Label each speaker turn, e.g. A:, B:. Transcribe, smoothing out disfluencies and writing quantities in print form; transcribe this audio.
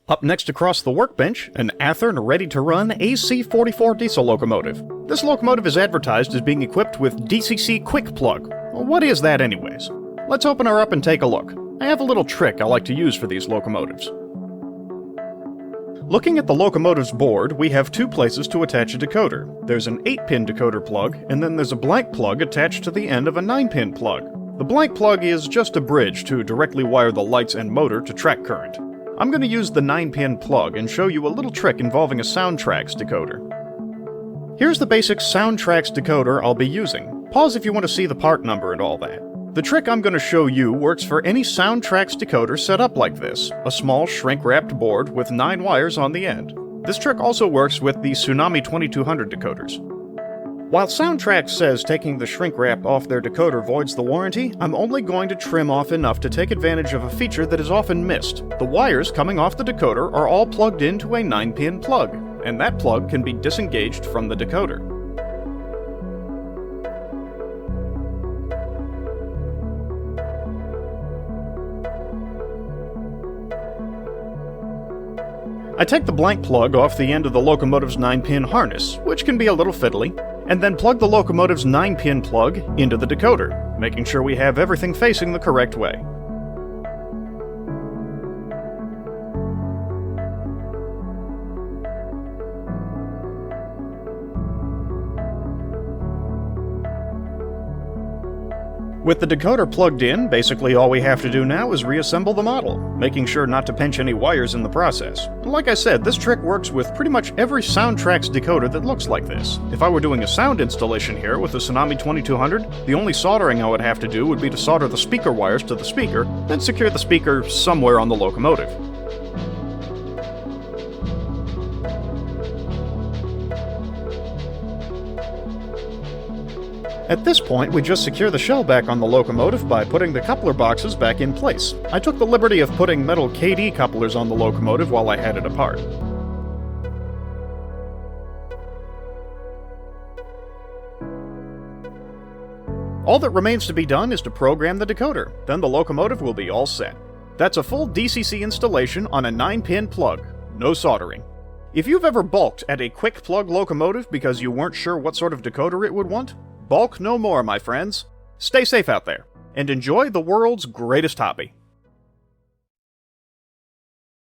A: Up next across the workbench, an Athearn ready-to-run AC-44 diesel locomotive. This locomotive is advertised as being equipped with DCC Quick Plug. Well, what is that anyways? Let's open her up and take a look. I have a little trick I like to use for these locomotives. Looking at the locomotive's board, we have two places to attach a decoder. There's an 8-pin decoder plug, and then there's a blank plug attached to the end of a 9-pin plug. The blank plug is just a bridge to directly wire the lights and motor to track current. I'm going to use the 9-pin plug and show you a little trick involving a Soundtraxx decoder. Here's the basic Soundtraxx decoder I'll be using. Pause if you want to see the part number and all that. The trick I'm going to show you works for any Soundtraxx decoder set up like this, a small shrink-wrapped board with 9 wires on the end. This trick also works with the Tsunami 2200 decoders. While Soundtraxx says taking the shrink wrap off their decoder voids the warranty, I'm only going to trim off enough to take advantage of a feature that is often missed. The wires coming off the decoder are all plugged into a 9-pin plug, and that plug can be disengaged from the decoder. I take the blank plug off the end of the locomotive's 9-pin harness, which can be a little fiddly, and then plug the locomotive's 9-pin plug into the decoder, making sure we have everything facing the correct way. With the decoder plugged in, basically all we have to do now is reassemble the model, making sure not to pinch any wires in the process. Like I said, this trick works with pretty much every Soundtraxx decoder that looks like this. If I were doing a sound installation here with the Tsunami 2200, the only soldering I would have to do would be to solder the speaker wires to the speaker, then secure the speaker somewhere on the locomotive. At this point, we just secure the shell back on the locomotive by putting the coupler boxes back in place. I took the liberty of putting metal KD couplers on the locomotive while I had it apart. All that remains to be done is to program the decoder, then the locomotive will be all set. That's a full DCC installation on a 9-pin plug, no soldering. If you've ever balked at a quick plug locomotive because you weren't sure what sort of decoder it would want, balk no more, my friends. Stay safe out there, and enjoy the world's greatest hobby.